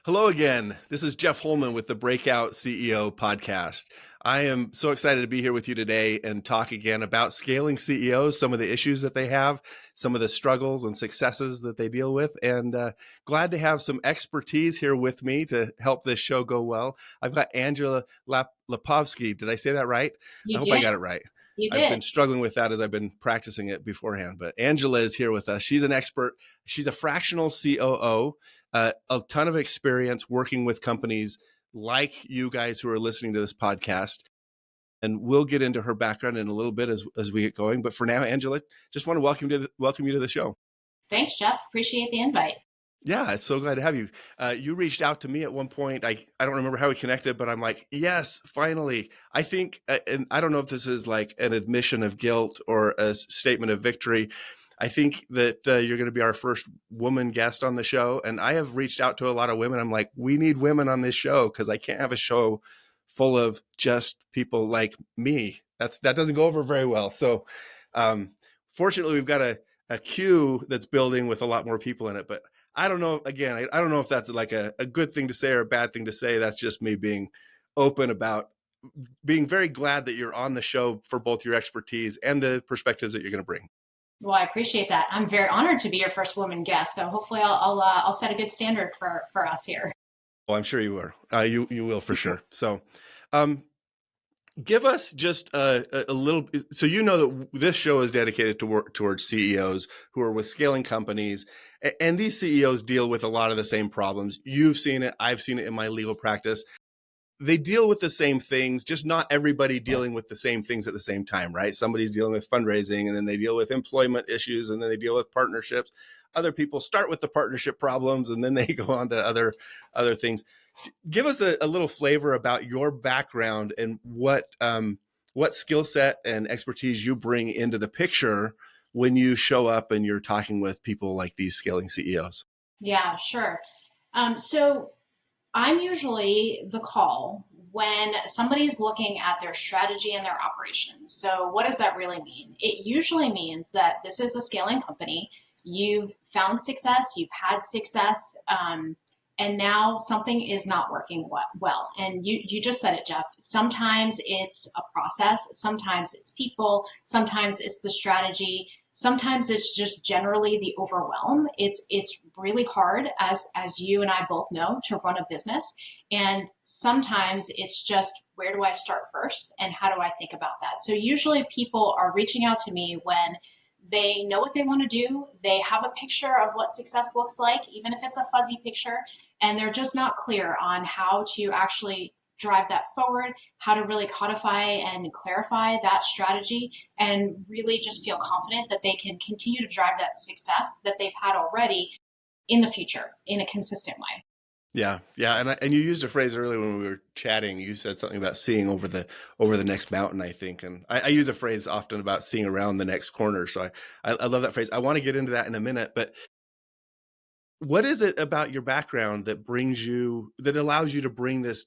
Hello again. This is Jeff Holman with the Breakout CEO Podcast. I am so excited to be here with you today and talk again about scaling CEOs, some of the issues that they have, some of the struggles and successes that they deal with, and glad to have some expertise here with me to help this show go well. I've got Angela Lapovsky. Did I say that right? I You hope I did. got it right. You I've did. been struggling with that as I've been practicing it beforehand, but Angela is here with us. She's an expert. She's a fractional COO. A ton of experience working with companies like you guys who are listening to this podcast. And we'll get into her background in a little bit as we get going. But for now, Angela, just want to welcome you to the show. Thanks, Jeff. Appreciate the invite. Yeah, it's so glad to have you. You reached out to me at one point. I don't remember how we connected, but I'm like, yes, finally. I think, and I don't know if this is like an admission of guilt or a statement of victory. I think that you're going to be our first woman guest on the show. And I have reached out to a lot of women. I'm like, we need women on this show because I can't have a show full of just people like me. That doesn't go over very well. So fortunately, we've got a queue that's building with a lot more people in it. But I don't know, again, I don't know if that's like a good thing to say or a bad thing to say. That's just me being open about being very glad that you're on the show for both your expertise and the perspectives that you're going to bring. Well, I appreciate that. I'm very honored to be your first woman guest. So hopefully I'll set a good standard for us here. Well, I'm sure you will. You will for sure. So give us just a little, so you know that this show is dedicated to work towards CEOs who are with scaling companies. And these CEOs deal with a lot of the same problems. You've seen it. I've seen it in my legal practice. They deal with the same things, just not everybody dealing with the same things at the same time, right? Somebody's dealing with fundraising, and then they deal with employment issues, and then they deal with partnerships. Other people start with the partnership problems, and then they go on to other things. Give us a little flavor about your background and what skill set and expertise you bring into the picture when you show up and you're talking with people like these scaling CEOs. Yeah, sure. So I'm usually the call when somebody's looking at their strategy and their operations. So what does that really mean? It usually means that this is a scaling company. You've found success, you've had success, and now something is not working well. And you just said it, Jeff. Sometimes it's a process, sometimes it's people, sometimes it's the strategy, sometimes it's just generally the overwhelm. It's really hard, as you and I both know, to run a business. And sometimes it's just, where do I start first? And how do I think about that? So usually people are reaching out to me when they know what they want to do. They have a picture of what success looks like, even if it's a fuzzy picture, and they're just not clear on how to actually drive that forward, how to really codify and clarify that strategy, and really just feel confident that they can continue to drive that success that they've had already in the future in a consistent way. Yeah. And you used a phrase earlier when we were chatting. You said something about seeing over the next mountain, I think. And I use a phrase often about seeing around the next corner. So I love that phrase. I want to get into that in a minute, but what is it about your background that allows you to bring this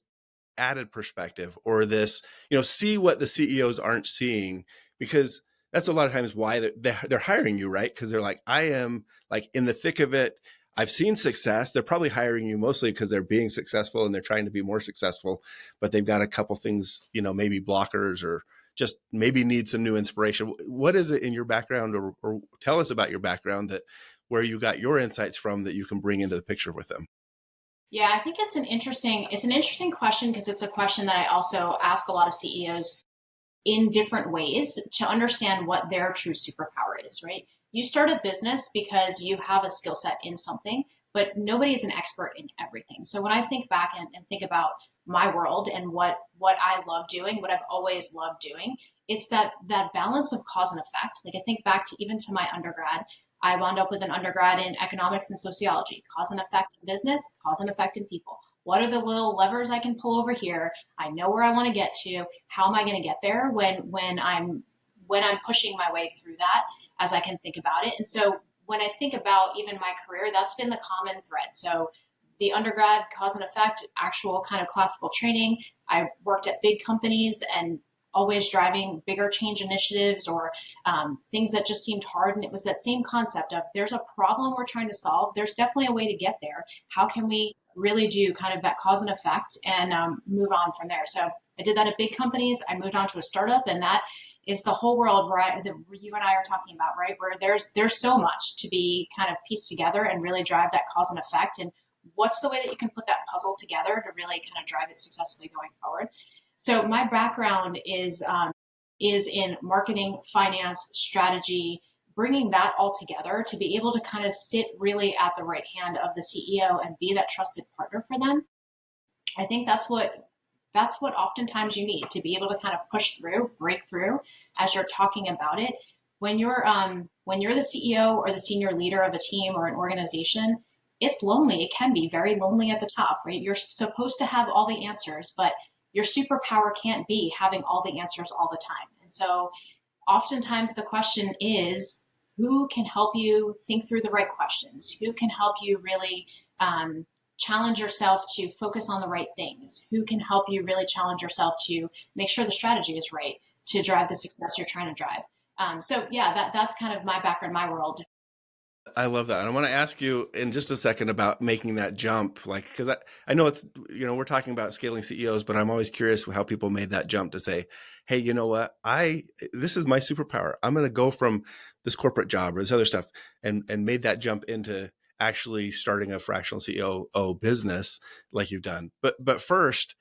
added perspective, or this, see what the CEOs aren't seeing? Because that's a lot of times why they're hiring you, right? Because they're like, I am like in the thick of it. I've seen success. They're probably hiring you mostly because they're being successful and they're trying to be more successful, but they've got a couple things, maybe blockers, or just maybe need some new inspiration. What is it in your background, or tell us about your background, that where you got your insights from that you can bring into the picture with them? Yeah, I think it's an interesting question, because it's a question that I also ask a lot of CEOs in different ways to understand what their true superpower is, right? You start a business because you have a skill set in something, but nobody's an expert in everything. So when I think back and think about my world and what I love doing, what I've always loved doing, it's that balance of cause and effect. Like, I think back to even to my undergrad. I wound up with an undergrad in economics and sociology, cause and effect in business, cause and effect in people. What are the little levers I can pull over here? I know where I want to get to. How am I going to get there when I'm pushing my way through that, as I can think about it? And so when I think about even my career, that's been the common thread. So the undergrad, cause and effect, actual kind of classical training. I worked at big companies and always driving bigger change initiatives, or things that just seemed hard. And it was that same concept of, there's a problem we're trying to solve. There's definitely a way to get there. How can we really do kind of that cause and effect and move on from there. So I did that at big companies. I moved on to a startup, and that is the whole world that you and I are talking about, right? Where there's so much to be kind of pieced together and really drive that cause and effect. And what's the way that you can put that puzzle together to really kind of drive it successfully going forward? So my background is in marketing, finance, strategy, bringing that all together to be able to kind of sit really at the right hand of the CEO and be that trusted partner for them. I think that's what oftentimes you need to be able to kind of push through, break through as you're talking about it. When you're the CEO or the senior leader of a team or an organization, it's lonely. It can be very lonely at the top, right? You're supposed to have all the answers, but your superpower can't be having all the answers all the time. And so oftentimes the question is, who can help you think through the right questions? Who can help you really challenge yourself to focus on the right things? Who can help you really challenge yourself to make sure the strategy is right to drive the success you're trying to drive? So yeah, that's kind of my background, my world. I love that. And I want to ask you in just a second about making that jump, like, because I know it's, we're talking about scaling CEOs, but I'm always curious how people made that jump to say, hey, you know what? This is my superpower. I'm going to go from this corporate job or this other stuff and made that jump into actually starting a fractional COO business like you've done. But first,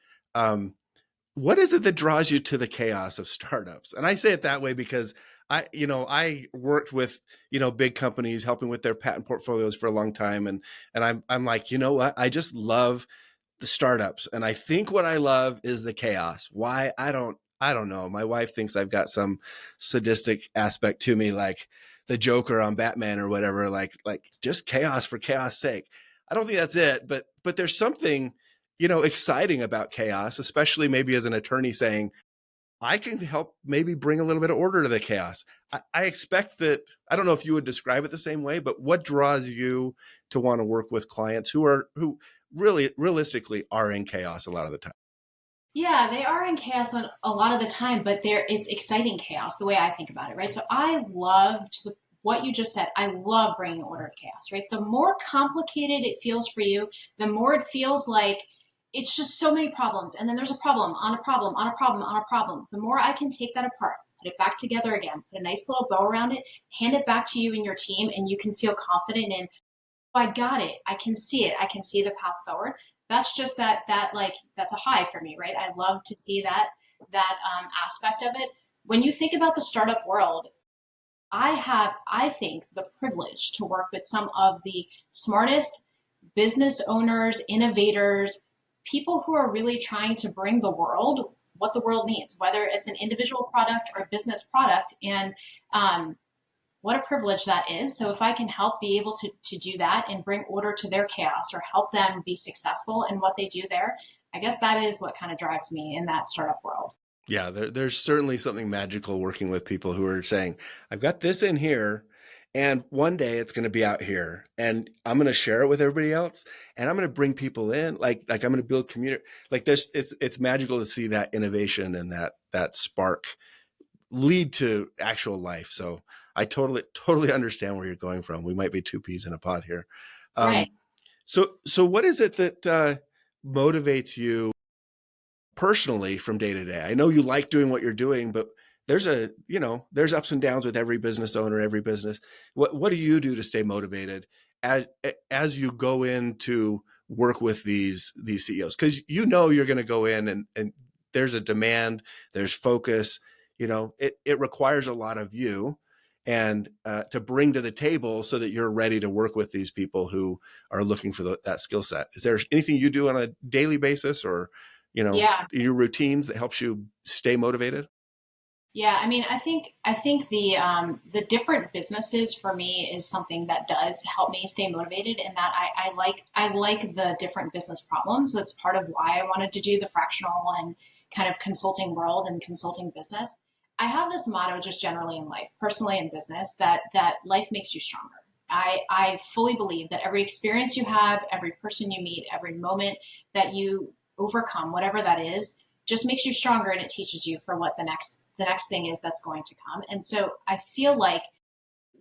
what is it that draws you to the chaos of startups? And I say it that way because I worked with, big companies helping with their patent portfolios for a long time. And I'm like, you know what? I just love the startups. And I think what I love is the chaos. Why? I don't know. My wife thinks I've got some sadistic aspect to me, like the Joker on Batman or whatever, like just chaos for chaos sake. I don't think that's it, but there's something, exciting about chaos, especially maybe as an attorney saying, I can help maybe bring a little bit of order to the chaos. I expect that, I don't know if you would describe it the same way, but what draws you to want to work with clients who really realistically are in chaos a lot of the time? Yeah, they are in chaos a lot of the time, but it's exciting chaos the way I think about it, right? So I loved what you just said. I love bringing order to chaos, right? The more complicated it feels for you, the more it feels like it's just so many problems. And then there's a problem on a problem on a problem on a problem. The more I can take that apart, put it back together again, put a nice little bow around it, hand it back to you and your team, and you can feel confident in, oh, I got it. I can see it. I can see the path forward. That's just that's a high for me, right? I love to see that aspect of it. When you think about the startup world, I think, the privilege to work with some of the smartest business owners, innovators, people who are really trying to bring the world what the world needs, whether it's an individual product or a business product. And what a privilege that is. So if I can help be able to do that and bring order to their chaos or help them be successful in what they do there, I guess that is what kind of drives me in that startup world. Yeah, there's certainly something magical working with people who are saying, I've got this in here, and one day it's going to be out here, and I'm going to share it with everybody else, and I'm going to bring people in, like I'm going to build community. Like it's magical to see that innovation and that spark lead to actual life. So I totally understand where you're going from. We might be two peas in a pod here. Right. So what is it that motivates you personally from day to day? I know you like doing what you're doing, but there's there's ups and downs with every business owner, every business. What do you do to stay motivated as you go in to work with these CEOs? Because you're going to go in and there's a demand, there's focus. It requires a lot of you and to bring to the table so that you're ready to work with these people who are looking for that skill set. Is there anything you do on a daily basis or Yeah. your routines that helps you stay motivated? Yeah, I mean, I think the different businesses for me is something that does help me stay motivated. In that I like the different business problems. That's part of why I wanted to do the fractional and kind of consulting world and consulting business. I have this motto just generally in life, personally and business, that life makes you stronger. I fully believe that every experience you have, every person you meet, every moment that you overcome, whatever that is, just makes you stronger, and it teaches you for what the next thing is that's going to come. And so I feel like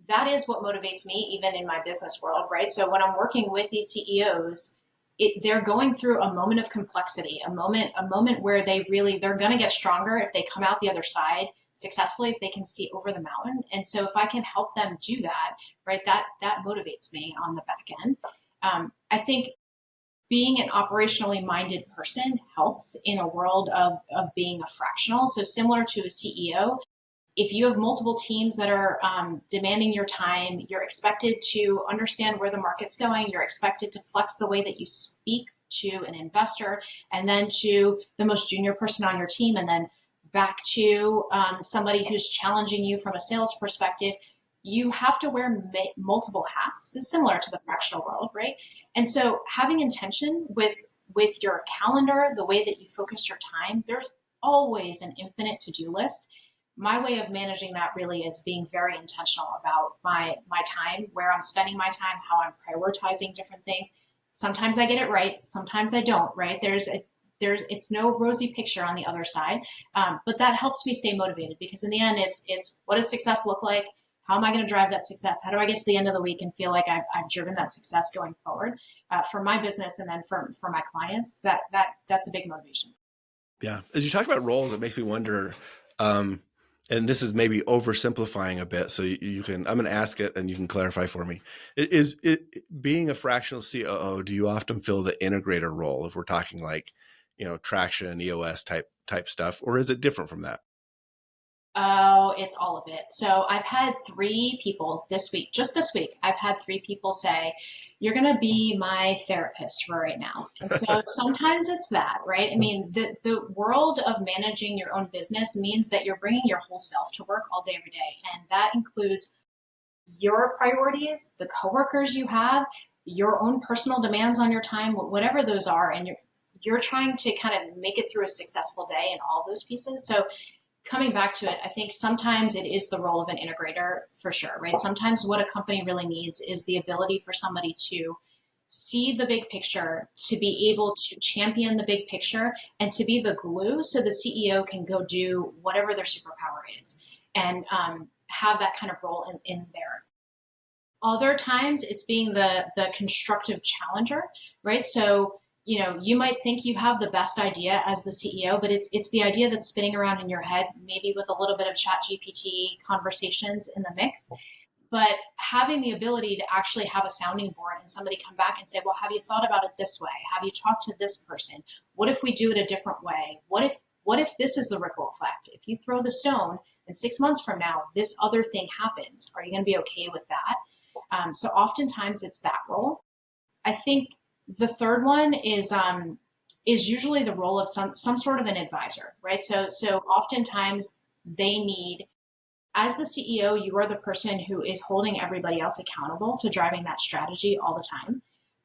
that is what motivates me even in my business world, right? So when I'm working with these CEOs, they're going through a moment of complexity, a moment where they're going to get stronger if they come out the other side successfully, if they can see over the mountain. And so if I can help them do that, right, that motivates me on the back end. I think being an operationally minded person helps in a world of being a fractional. So similar to a CEO, if you have multiple teams that are demanding your time, you're expected to understand where the market's going. You're expected to flex the way that you speak to an investor, and then to the most junior person on your team, and then back to somebody who's challenging you from a sales perspective. You have to wear multiple hats, so similar to the fractional world, right? And so having intention with your calendar, the way that you focus your time, there's always an infinite to-do list. My way of managing that really is being very intentional about my time, where I'm spending my time, how I'm prioritizing different things. Sometimes I get it right, sometimes I don't, right? It's no rosy picture on the other side, but that helps me stay motivated, because in the end, it's what does success look like? How am I going to drive that success? How do I get to the end of the week and feel like I've driven that success going forward for my business, and then for my clients? That's a big motivation. Yeah, as you talk about roles, it makes me wonder. And this is maybe oversimplifying a bit, so you can, I'm going to ask it and you can clarify for me. Is it being a fractional COO, do you often fill the integrator role, if we're talking like, traction, EOS type stuff, or is it different from that? Oh, it's all of it. So I've had 3 people just this week, I've had 3 people say, you're going to be my therapist for right now. And so sometimes it's that, right? I mean, the world of managing your own business means that you're bringing your whole self to work all day, every day. And that includes your priorities, the coworkers you have, your own personal demands on your time, whatever those are. And you're trying to kind of make it through a successful day in all those pieces. So coming back to it, I think sometimes it is the role of an integrator for sure, right? Sometimes what a company really needs is the ability for somebody to see the big picture, to be able to champion the big picture, and to be the glue so the CEO can go do whatever their superpower is, and have that kind of role in there. Other times it's being the constructive challenger, right? So you might think you have the best idea as the CEO, but it's the idea that's spinning around in your head, maybe with a little bit of chat GPT conversations in the mix. But having the ability to actually have a sounding board and somebody come back and say, well, have you thought about it this way? Have you talked to this person? What if we do it a different way? What if this is the ripple effect? If you throw the stone and 6 months from now, this other thing happens, are you going to be okay with that? So oftentimes it's that role. I think the third one is usually the role of some sort of an advisor, right? So oftentimes they need, as the CEO, you are the person who is holding everybody else accountable to driving that strategy all the time,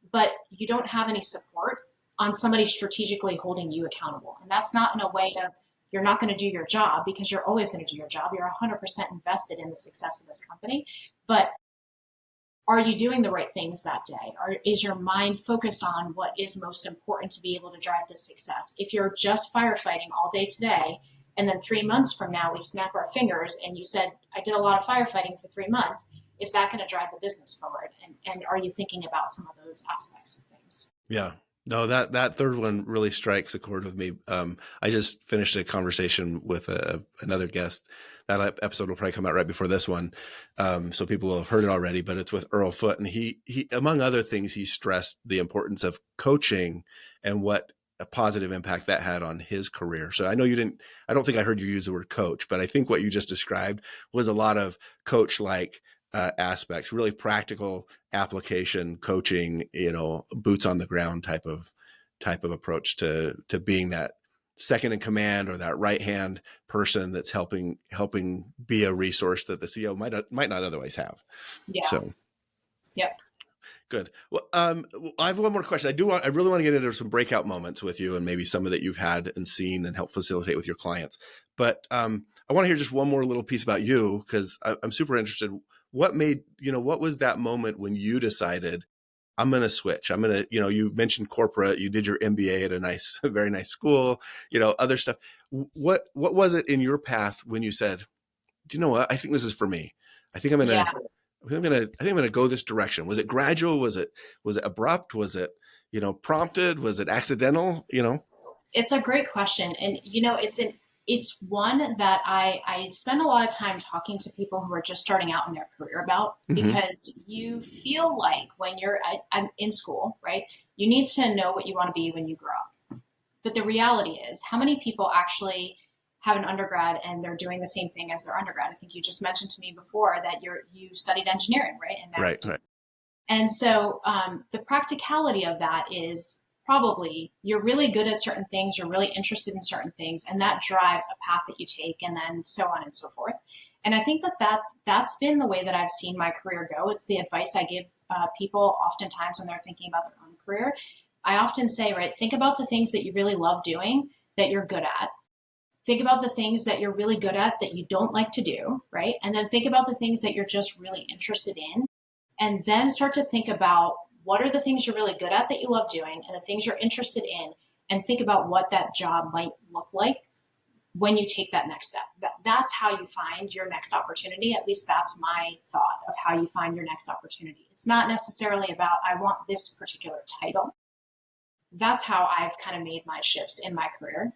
but you don't have any support on somebody strategically holding you accountable. And that's not in a way of you're not going to do your job, because you're always going to do your job. You're 100% invested in the success of this company, but are you doing the right things that day? Or is your mind focused on what is most important to be able to drive this success? If you're just firefighting all day today, and then 3 months from now we snap our fingers and you said, I did a lot of firefighting for 3 months, is that going to drive the business forward? And are you thinking about some of those aspects of things? Yeah. No, that third one really strikes a chord with me. I just finished a conversation with another guest. That episode will probably come out right before this one, so people will have heard it already. But it's with Earl Foote, and he among other things, he stressed the importance of coaching and what a positive impact that had on his career. So I know you didn't. I don't think I heard you use the word coach, but I think what you just described was a lot of coach-like aspects, really practical application coaching, boots on the ground type of approach to being that second in command, or that right hand person that's helping be a resource that the CEO might not otherwise have. Yeah. So, yep. Good. Well, I have one more question. I really want to get into some breakout moments with you, and maybe some of that you've had and seen and help facilitate with your clients. But I want to hear just one more little piece about you, because I'm super interested. What was that moment when you decided, I'm going to switch? I'm going to, you mentioned corporate, you did your MBA at a very nice school, other stuff. What was it in your path when you said, do you know what? I think this is for me. I think I'm going to go this direction. Was it gradual? Was it abrupt? Was it, prompted? Was it accidental? It's a great question. And, it's one that I spend a lot of time talking to people who are just starting out in their career about, Hmm. because you feel like when you're in school, right, you need to know what you want to be when you grow up. But the reality is, how many people actually have an undergrad and they're doing the same thing as their undergrad? I think you just mentioned to me before that you studied engineering, right? And now Right, right. and so the practicality of that is probably you're really good at certain things, you're really interested in certain things, and that drives a path that you take, and then so on and so forth. And I think that that's been the way that I've seen my career go. It's the advice I give people oftentimes when they're thinking about their own career. I often say, right, think about the things that you really love doing that you're good at. Think about the things that you're really good at that you don't like to do, right? And then think about the things that you're just really interested in, and then start to think about what are the things you're really good at that you love doing and the things you're interested in, and think about what that job might look like when you take that next step. That's how you find your next opportunity. At least that's my thought of how you find your next opportunity. It's not necessarily about I want this particular title. That's how I've kind of made my shifts in my career.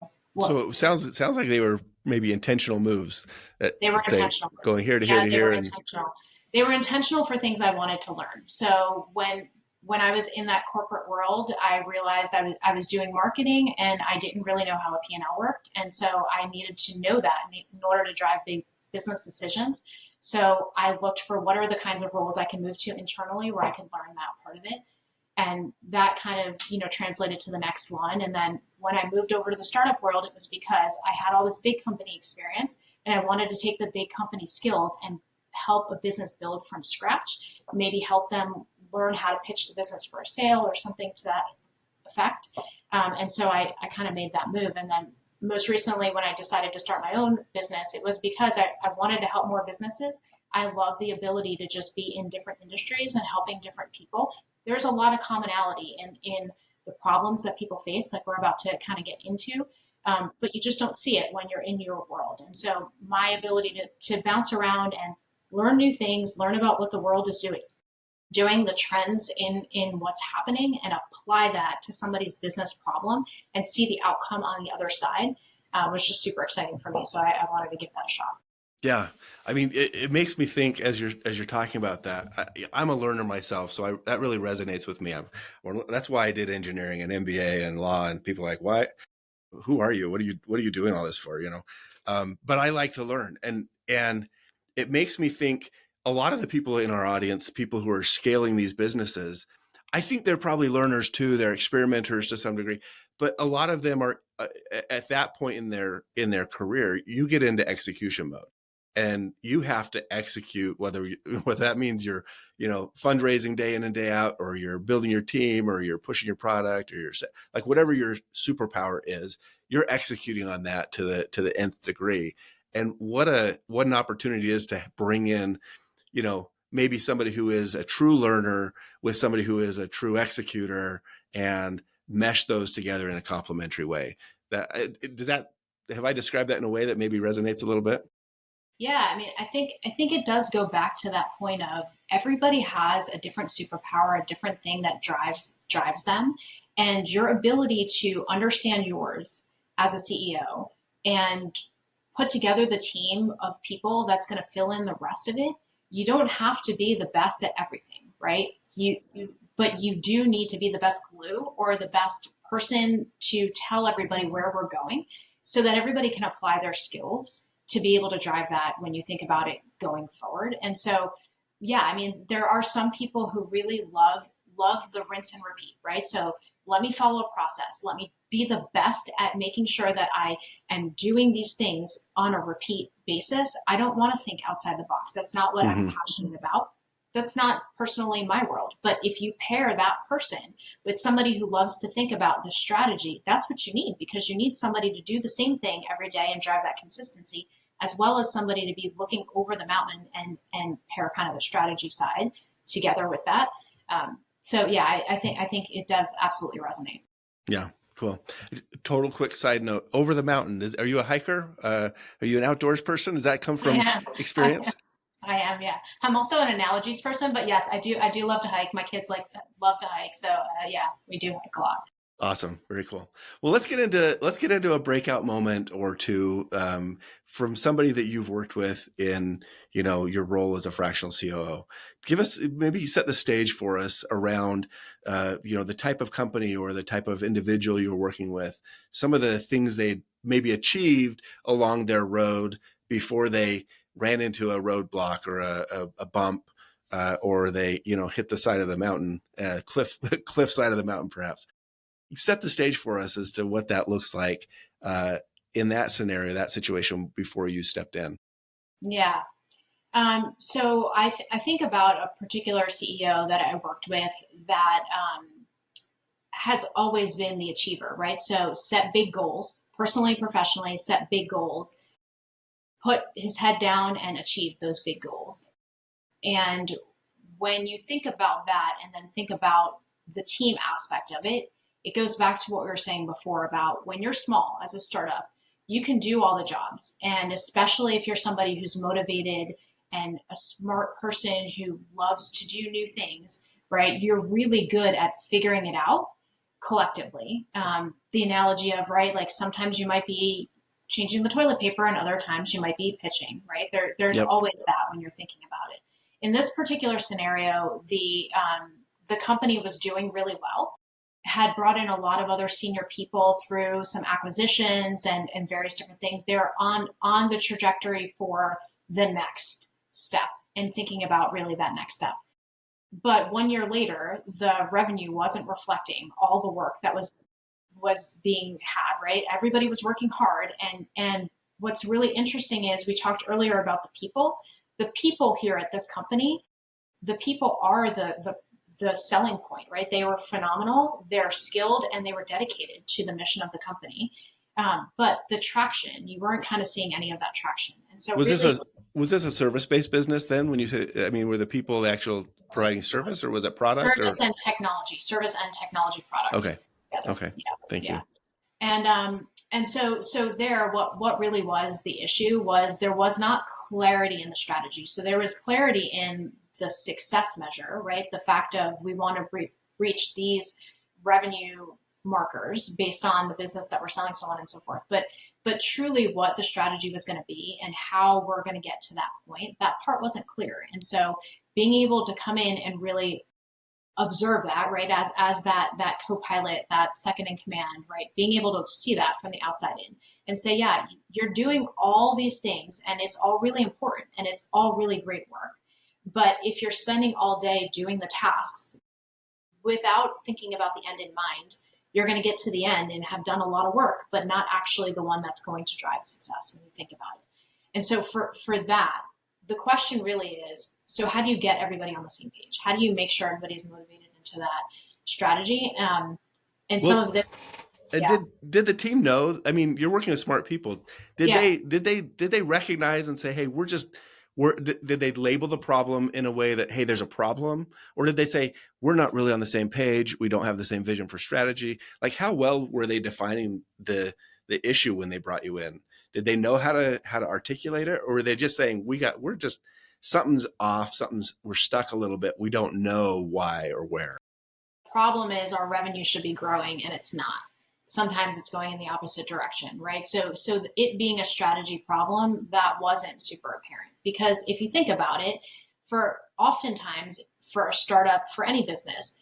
So Well, it sounds like they were maybe intentional moves that they were say intentional going moves. here to here Yeah, to they here were and intentional. They were intentional for things I wanted to learn. So when I was in that corporate world, I realized I was doing marketing and I didn't really know how a P&L worked. And so I needed to know that in order to drive big business decisions. So I looked for what are the kinds of roles I can move to internally where I could learn that part of it. And that kind of translated to the next one. And then when I moved over to the startup world, it was because I had all this big company experience and I wanted to take the big company skills and help a business build from scratch, maybe help them learn how to pitch the business for a sale or something to that effect. And so I kind of made that move. And then most recently, when I decided to start my own business, it was because I wanted to help more businesses. I love the ability to just be in different industries and helping different people. There's a lot of commonality in the problems that people face, like we're about to kind of get into. But you just don't see it when you're in your world. And so my ability to bounce around and learn new things, learn about what the world is doing the trends in what's happening, and apply that to somebody's business problem and see the outcome on the other side was just super exciting for me. So I wanted to give that a shot. yeah. I mean, it makes me think as you're talking about that. I'm a learner myself, so that really resonates with me. That's why I did engineering and MBA and law. And people are like, why? Who are you? What are you doing all this for? But I like to learn, and it makes me think. A lot of the people in our audience, people who are scaling these businesses, I think they're probably learners too. They're experimenters to some degree, but a lot of them are at that point in their career. You get into execution mode, and you have to execute whether that means you're fundraising day in and day out, or you're building your team, or you're pushing your product, or you're like whatever your superpower is, you're executing on that to the nth degree. And what an opportunity it is to bring in maybe somebody who is a true learner with somebody who is a true executor, and mesh those together in a complementary way. Have I described that in a way that maybe resonates a little bit? Yeah, I mean, I think it does go back to that point of everybody has a different superpower, a different thing that drives them, and your ability to understand yours as a CEO and put together the team of people that's going to fill in the rest of it. You don't have to be the best at everything, right? But you do need to be the best glue or the best person to tell everybody where we're going, so that everybody can apply their skills to be able to drive that when you think about it going forward. And so, yeah, I mean, there are some people who really love the rinse and repeat, right? So let me follow a process. Let me be the best at making sure that I am doing these things on a repeat basis. I don't want to think outside the box. That's not what I'm Hmm. passionate about. That's not personally my world. But if you pair that person with somebody who loves to think about the strategy, that's what you need, because you need somebody to do the same thing every day and drive that consistency, as well as somebody to be looking over the mountain and pair kind of the strategy side together with that. So yeah, I think it does absolutely resonate. Yeah, cool. Total quick side note: over the mountain. Are you a hiker? Are you an outdoors person? Does that come I from am. experience? I am, yeah. I'm also an analogies person, but yes, I do love to hike. My kids love to hike. So yeah, we do hike a lot. Awesome. Very cool. Well, let's get into a breakout moment or two from somebody that you've worked with in, your role as a fractional COO. Give us, maybe set the stage for us around, the type of company or the type of individual you're working with, some of the things they maybe achieved along their road before they ran into a roadblock or a bump, or they, hit the side of the mountain, cliff side of the mountain, perhaps. Set the stage for us as to what that looks like in that scenario, that situation before you stepped in. Yeah. So I think about a particular CEO that I worked with that has always been the achiever, right? So set big goals, personally, professionally, set big goals, put his head down and achieve those big goals. And when you think about that and then think about the team aspect of it, it goes back to what we were saying before about when you're small as a startup, you can do all the jobs. And especially if you're somebody who's motivated and a smart person who loves to do new things, right? You're really good at figuring it out collectively. The analogy of, right, like sometimes you might be changing the toilet paper and other times you might be pitching, right? There's Yep. always that when you're thinking about it. In this particular scenario, the company was doing really well, had brought in a lot of other senior people through some acquisitions and various different things. They're on the trajectory for the next step and thinking about really that next step. But 1 year later, the revenue wasn't reflecting all the work that was being had, right? Everybody was working hard. And what's really interesting is we talked earlier about the people. The people here at this company, the people are the selling point, right? They were phenomenal, they're skilled, and they were dedicated to the mission of the company. But the traction, you weren't kind of seeing any of that traction. And so Was really, was this a service-based business then when you say, I mean, were the people the actual providing service or was it product or? service and technology product Okay. together. Okay. Yeah. Thank Yeah. you. And so there, what really was the issue was there was not clarity in the strategy. So there was clarity in the success measure, right? The fact of we want to reach these revenue markers based on the business that we're selling, so on and so forth. But truly what the strategy was going to be and how we're going to get to that point, that part wasn't clear. And so being able to come in and really observe that, right, as that co-pilot, that second in command, right, being able to see that from the outside in and say, yeah, you're doing all these things and it's all really important and it's all really great work. But if you're spending all day doing the tasks without thinking about the end in mind, you're going to get to the end and have done a lot of work, but not actually the one that's going to drive success when you think about it. And so for that, the question really is, so how do you get everybody on the same page? How do you make sure everybody's motivated into that strategy? And some Well, of this, and yeah, did the team know? I mean, you're working with smart people. Did yeah. they recognize and say, "Hey, did they label the problem in a way that, hey, there's a problem? Or did they say, we're not really on the same page. We don't have the same vision for strategy? Like, how well were they defining the issue when they brought you in? Did they know how to articulate it? Or were they just saying, something's off, we're stuck a little bit. We don't know why or where. Problem is our revenue should be growing and it's not. Sometimes it's going in the opposite direction, right? So it being a strategy problem, that wasn't super apparent. Because if you think about it, oftentimes for a startup, for any business,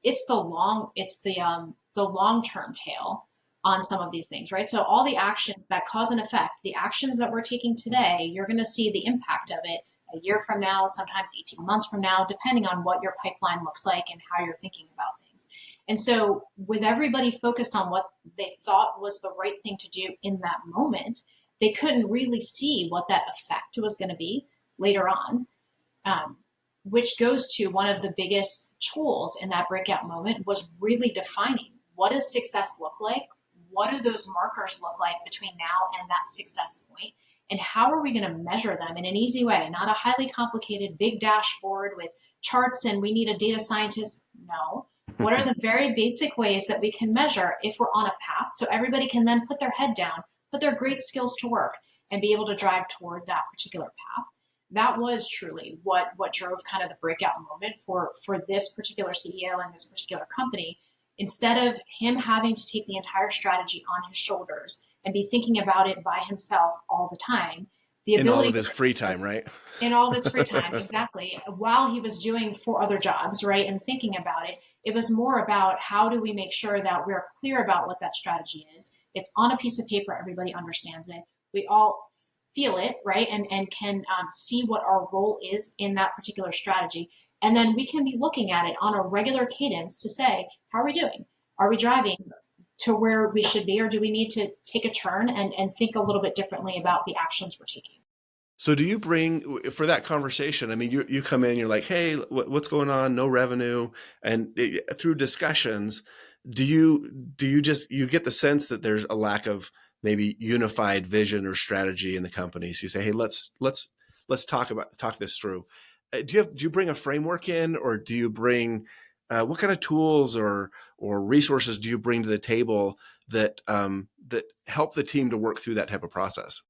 it's the long-term tail on some of these things, right? So all the actions that cause and effect, the actions that we're taking today, you're going to see the impact of it a year from now, sometimes 18 months from now, depending on what your pipeline looks like and how you're thinking about things. And so with everybody focused on what they thought was the right thing to do in that moment, they couldn't really see what that effect was going to be later on, which goes to one of the biggest tools in that breakout moment was really defining what does success look like? What do those markers look like between now and that success point? And how are we going to measure them in an easy way? Not a highly complicated big dashboard with charts and we need a data scientist. No. What are the very basic ways that we can measure if we're on a path so everybody can then put their head down, put their great skills to work and be able to drive toward that particular path? that was truly what drove kind of the breakout moment for this particular CEO and this particular company. Instead of him having to take the entire strategy on his shoulders and be thinking about it by himself all the time, the In all ability of his free time, right? in all of his free time, exactly, while he was doing 4 other jobs, right, and thinking about it, it was more about how do we make sure that we're clear about what that strategy is. It's on a piece of paper, everybody understands it. We all feel it, right, and can see what our role is in that particular strategy. And then we can be looking at it on a regular cadence to say, how are we doing? Are we driving to where we should be, or do we need to take a turn and think a little bit differently about the actions we're taking? So do you bring for that conversation? I mean, you come in, you're like, hey, what's going on? No revenue, and through discussions, you get the sense that there's a lack of maybe unified vision or strategy in the company? So you say, hey, let's talk this through. Do you bring a framework in, or do you bring what kind of tools or resources do you bring to the table that that help the team to work through that type of process?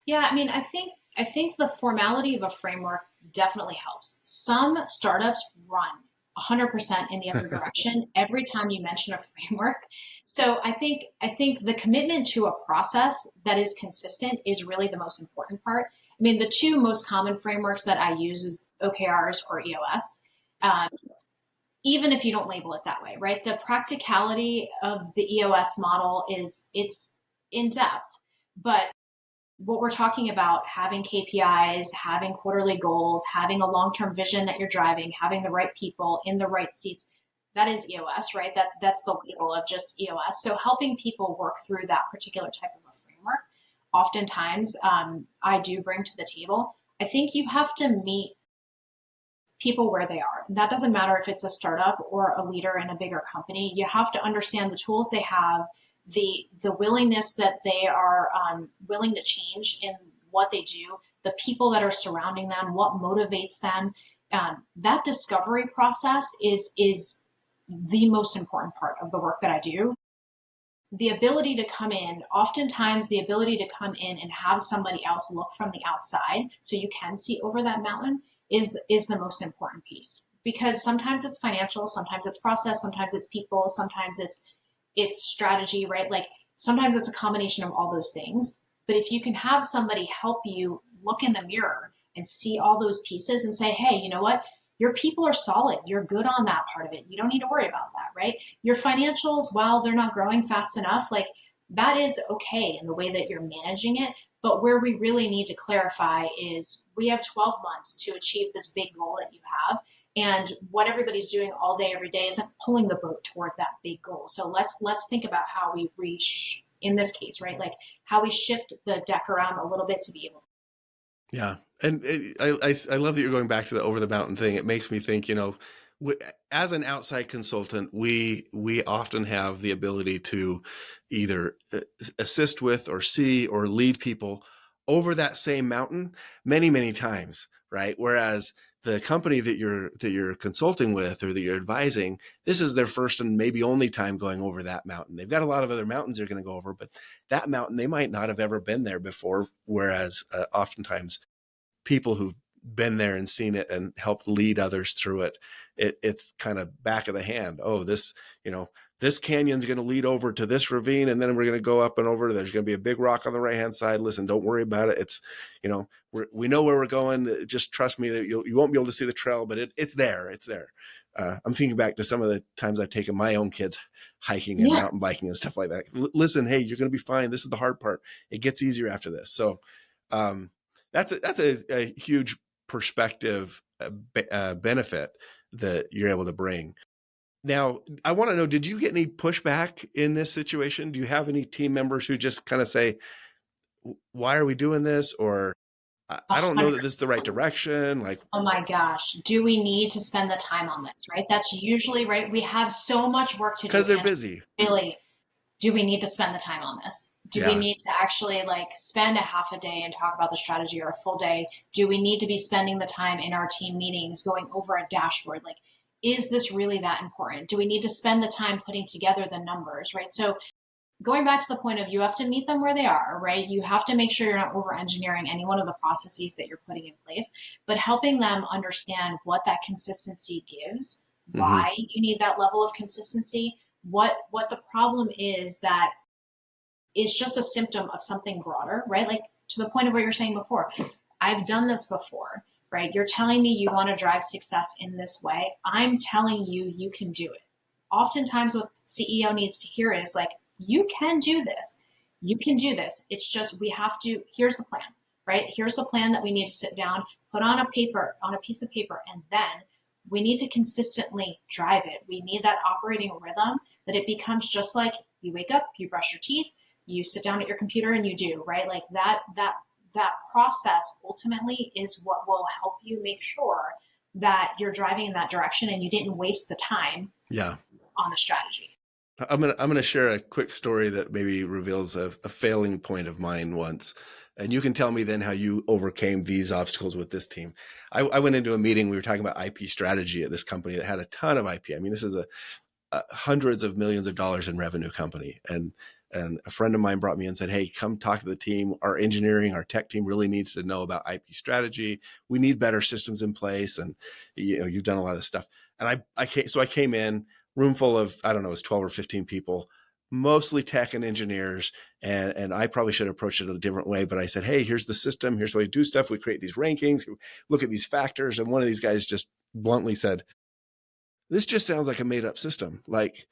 Yeah, I mean, I think the formality of a framework definitely helps. Some startups run 100% in the other direction every time you mention a framework. So I think the commitment to a process that is consistent is really the most important part. I mean, the two most common frameworks that I use is OKRs or EOS. Um, Even if you don't label it that way, right? The practicality of the EOS model is it's in depth, but what we're talking about, having KPIs, having quarterly goals, having a long-term vision that you're driving, having the right people in the right seats, that is EOS, right? That's the label of just EOS. So helping people work through that particular type of a framework, oftentimes I do bring to the table. I think you have to meet people where they are. That doesn't matter if it's a startup or a leader in a bigger company. You have to understand the tools they have, the willingness that they are willing to change in what they do, the people that are surrounding them, what motivates them. That discovery process is the most important part of the work that I do. The ability to come in, oftentimes the ability to come in and have somebody else look from the outside so you can see over that mountain is the most important piece. Because sometimes it's financial, sometimes it's process, sometimes it's people, sometimes it's strategy, right? Like sometimes it's a combination of all those things. But if you can have somebody help you look in the mirror and see all those pieces and say, hey, you know what? Your people are solid. You're good on that part of it. You don't need to worry about that, right? Your financials, while they're not growing fast enough, like that is okay in the way that you're managing it. But where we really need to clarify is we have 12 months to achieve this big goal that you have. And what everybody's doing all day, every day isn't pulling the boat toward that big goal. So let's think about how we reach, in this case, right? Like how we shift the deck around a little bit to be able. Yeah. And I love that you're going back to the over the mountain thing. It makes me think, as an outside consultant, we often have the ability to either assist with or see or lead people over that same mountain many, many times, right? Whereas the company that you're consulting with or that you're advising, this is their first and maybe only time going over that mountain. They've got a lot of other mountains they're going to go over, but that mountain, they might not have ever been there before. Whereas oftentimes people who've been there and seen it and helped lead others through it, it's kind of back of the hand. Oh, this canyon's going to lead over to this ravine, and then we're going to go up and over. There's going to be a big rock on the right hand side. Listen, don't worry about it. It's, we know where we're going. Just trust me that you won't be able to see the trail, but it's there. It's there. I'm thinking back to some of the times I've taken my own kids hiking and mountain biking and stuff like that. Listen, hey, you're going to be fine. This is the hard part. It gets easier after this. So that's a huge perspective benefit that you're able to bring. Now, I want to know, did you get any pushback in this situation? Do you have any team members who just kind of say, why are we doing this? Or I don't know that this is the right direction. Like, Oh my gosh, do we need to spend the time on this, right? That's usually right. We have so much work to do. because they're busy. Really, do we need to spend the time on this? Do we need to actually like spend a half a day and talk about the strategy, or a full day? Do we need to be spending the time in our team meetings going over a dashboard? Like, is this really that important? Do we need to spend the time putting together the numbers, right? So going back to the point of you have to meet them where they are, right? You have to make sure you're not over engineering any one of the processes that you're putting in place, but helping them understand what that consistency gives, Mm-hmm. why you need that level of consistency, what the problem is that is just a symptom of something broader, right? Like to the point of what you're saying before, I've done this before, right? You're telling me you want to drive success in this way. I'm telling you, you can do it. Oftentimes, what CEO needs to hear is like, you can do this. You can do this. It's just, we have to, here's the plan, right? Here's the plan that we need to sit down, put on a paper, on a piece of paper, and then we need to consistently drive it. We need that operating rhythm that it becomes just like you wake up, you brush your teeth, you sit down at your computer and you do, right? Like that process ultimately is what will help you make sure that you're driving in that direction and you didn't waste the time Yeah. on the strategy. I'm gonna share a quick story that maybe reveals a failing point of mine once, and you can tell me then how you overcame these obstacles with this team. I went into a meeting. We were talking about IP strategy at this company that had a ton of IP. I mean, this is a hundreds of millions of dollars in revenue company, and a friend of mine brought me in and said, "Hey, come talk to the team. Our engineering, our tech team really needs to know about IP strategy. We need better systems in place, and you've done a lot of stuff." And I came in, room full of, I don't know, it was 12 or 15 people, mostly tech and engineers. And I probably should have approached it a different way, but I said, "Hey, here's the system. Here's how we do stuff. We create these rankings, look at these factors." And one of these guys just bluntly said, "This just sounds like a made up system. Like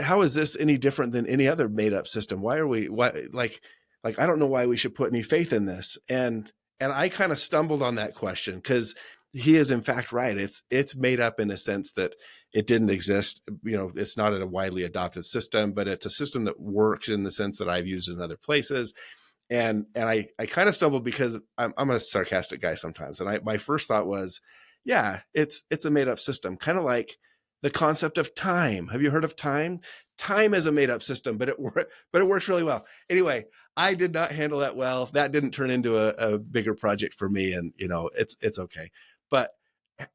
how is this any different than any other made up system? Why I don't know why we should put any faith in this." And I kind of stumbled on that question because he is in fact right. It's made up in a sense that it didn't exist. It's not a widely adopted system, but it's a system that works in the sense that I've used in other places. And I kind of stumbled because I'm a sarcastic guy sometimes. And my first thought was, yeah, it's a made up system, kind of like the concept of time. Have you heard of time? Time is a made up system, but it works really well. Anyway, I did not handle that well. That didn't turn into a bigger project for me, and it's okay. But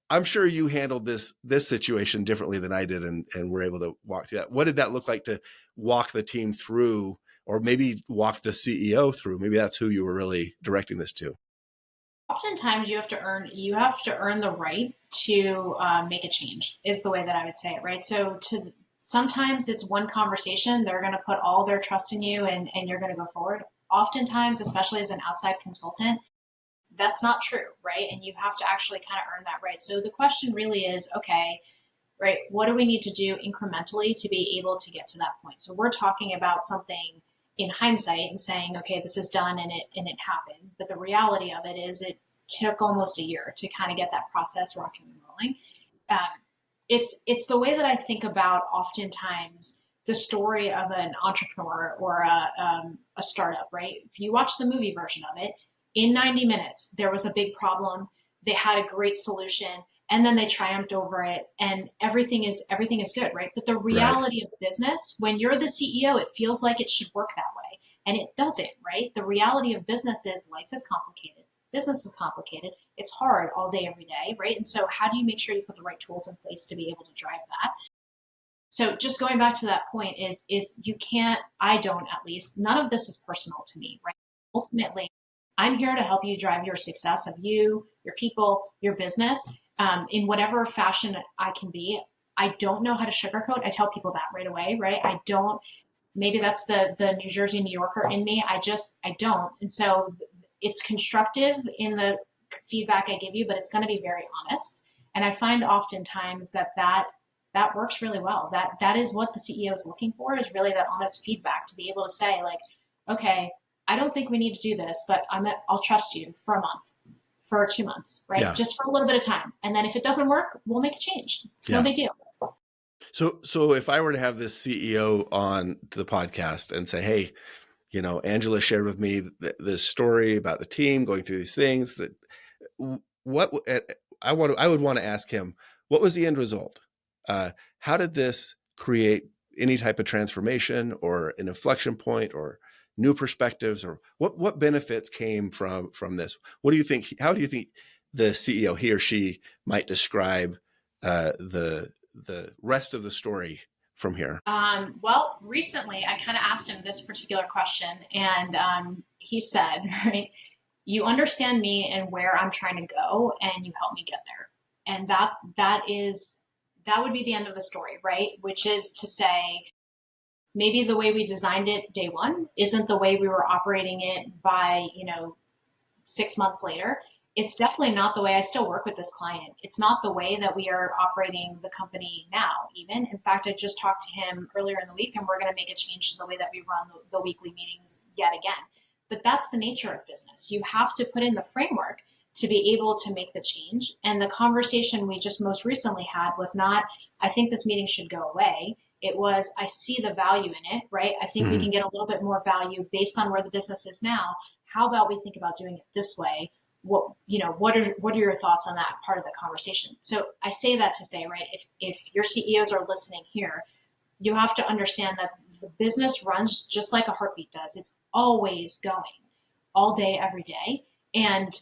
I'm sure you handled this situation differently than I did, and were able to walk through that. What did that look like to walk the team through, or maybe walk the CEO through? Maybe that's who you were really directing this to. Oftentimes you have to earn the right to make a change is the way that I would say it, right? So to sometimes it's one conversation, they're going to put all their trust in you and you're going to go forward. Oftentimes, especially as an outside consultant, that's not true, right? And you have to actually kind of earn that right. So the question really is, okay, right, what do we need to do incrementally to be able to get to that point? So we're talking about something in hindsight and saying, okay, this is done and it happened. But the reality of it is it took almost a year to kind of get that process rocking and rolling. It's the way that I think about oftentimes the story of an entrepreneur or a startup, right? If you watch the movie version of it, in 90 minutes, there was a big problem. They had a great solution and then they triumphed over it and everything is good, right? But the Right. reality of business, when you're the CEO, it feels like it should work that way and it doesn't, right? The reality of business is life is complicated, business is complicated, it's hard all day every day, right? And so how do you make sure you put the right tools in place to be able to drive that? So just going back to that point is you can't, I don't, at least none of this is personal to me, right? Ultimately, I'm here to help you drive your success of you, your people, your business, in whatever fashion I can be. I don't know how to sugarcoat. I tell people that right away, right? I don't. Maybe that's the New Jersey New Yorker in me. I don't. And so it's constructive in the feedback I give you, but it's going to be very honest. And I find oftentimes that works really well. That is what the CEO is looking for, is really that honest feedback to be able to say like, okay, I don't think we need to do this, but I'll trust you for a month, for 2 months, right? Yeah. Just for a little bit of time. And then if it doesn't work, we'll make a change. It's no Yeah. big deal. So if I were to have this CEO on the podcast and say, "Hey, Angela shared with me this story about the team going through these things, that what I would want to ask him, what was the end result? How did this create any type of transformation or an inflection point or new perspectives, or what benefits came from this? What do you think? How do you think the CEO, he or she, might describe the rest of the story from here? Well, recently I kind of asked him this particular question, and he said, right, you understand me and where I'm trying to go, and you help me get there. And that would be the end of the story, right? Which is to say, maybe the way we designed it day one isn't the way we were operating it by, 6 months later. It's definitely not the way I still work with this client. It's not the way that we are operating the company now, even. In fact, I just talked to him earlier in the week, and we're going to make a change to the way that we run the weekly meetings yet again. But that's the nature of business. You have to put in the framework to be able to make the change. And the conversation we just most recently had was not, I think this meeting should go away. It was, I see the value in it, right? I think we can get a little bit more value based on where the business is now. How about we think about doing it this way? What are your thoughts on that part of the conversation? So I say that to say, right, if your CEOs are listening here, you have to understand that the business runs just like a heartbeat does. It's always going all day, every day. And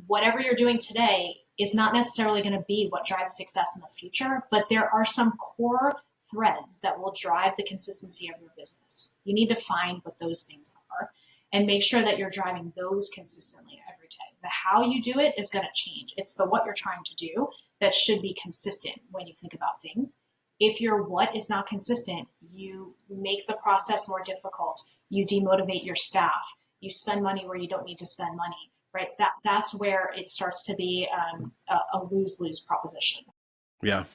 whatever you're doing today is not necessarily going to be what drives success in the future, but there are some core threads that will drive the consistency of your business. You need to find what those things are and make sure that you're driving those consistently every day. The how you do it is going to change. It's the what you're trying to do that should be consistent when you think about things. If your what is not consistent, you make the process more difficult. You demotivate your staff. You spend money where you don't need to spend money, right? That's where it starts to be a lose-lose proposition. Yeah.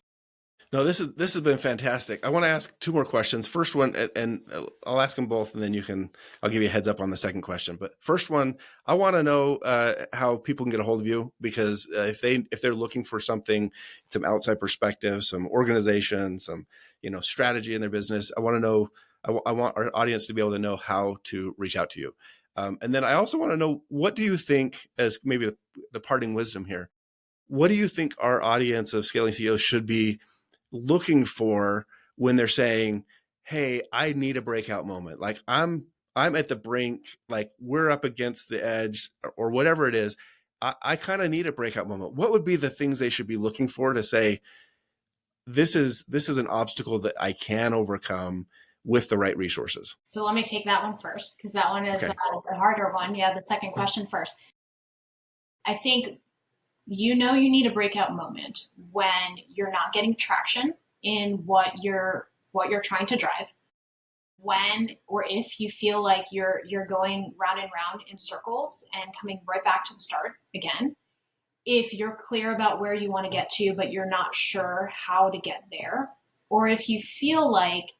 No, this has been fantastic. I want to ask two more questions. First one, and I'll ask them both, and then I'll give you a heads up on the second question. But first one, I want to know how people can get a hold of you, because if they're looking for something, some outside perspective, some organization, some strategy in their business, I want to know. I want our audience to be able to know how to reach out to you. And then I also want to know, what do you think, as maybe the parting wisdom here, what do you think our audience of scaling CEOs should be looking for when they're saying, hey, I need a breakout moment? Like I'm at the brink, like we're up against the edge, or whatever it is. I kind of need a breakout moment. What would be the things they should be looking for to say, this is an obstacle that I can overcome with the right resources? So let me take that one first, because that one is Okay. the harder one. Yeah, the second question first. I think you need a breakout moment when you're not getting traction in what you're trying to drive, when or if you feel like you're going round and round in circles and coming right back to the start again. If you're clear about where you want to get to, but you're not sure how to get there, or if you feel like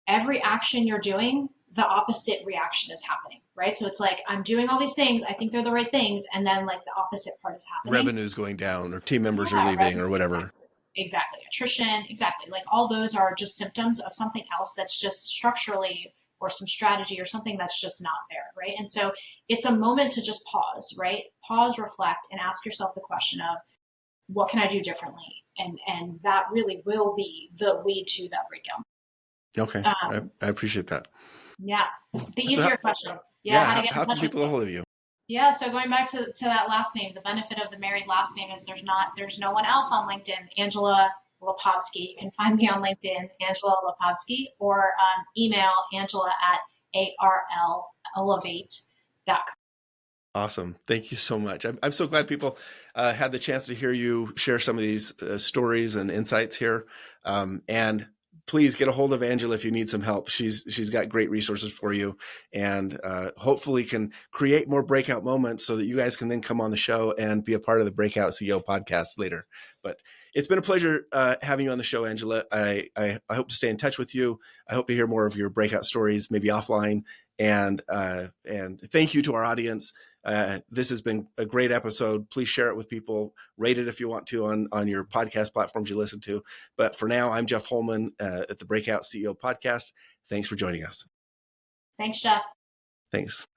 every action you're doing, the opposite reaction is happening, right? So it's like, I'm doing all these things, I think they're the right things, and then like the opposite part is happening. Revenue's going down, or team members are leaving, or whatever. Exactly. Attrition, exactly. Like all those are just symptoms of something else that's just structurally, or some strategy or something that's just not there, right? And so it's a moment to just pause, right? Pause, reflect, and ask yourself the question of, what can I do differently? And that really will be the lead to that breakout. Okay. I appreciate that. Yeah. The easier question. How can people get a hold of you? Yeah. So going back to that last name, the benefit of the married last name is there's no one else on LinkedIn. Angela Lapovsky. You can find me on LinkedIn, Angela Lapovsky, or email angela@arlelevate.com. Awesome. Thank you so much. I'm so glad people had the chance to hear you share some of these stories and insights here. And please get a hold of Angela if you need some help. She's got great resources for you, and hopefully can create more breakout moments so that you guys can then come on the show and be a part of the Breakout CEO podcast later. But it's been a pleasure having you on the show, Angela. I hope to stay in touch with you. I hope to hear more of your breakout stories, maybe offline. And thank you to our audience. This has been a great episode. Please share it with people. Rate it if you want to on your podcast platforms you listen to. But for now, I'm Jeff Holman at the Breakout CEO Podcast. Thanks for joining us. Thanks, Jeff. Thanks.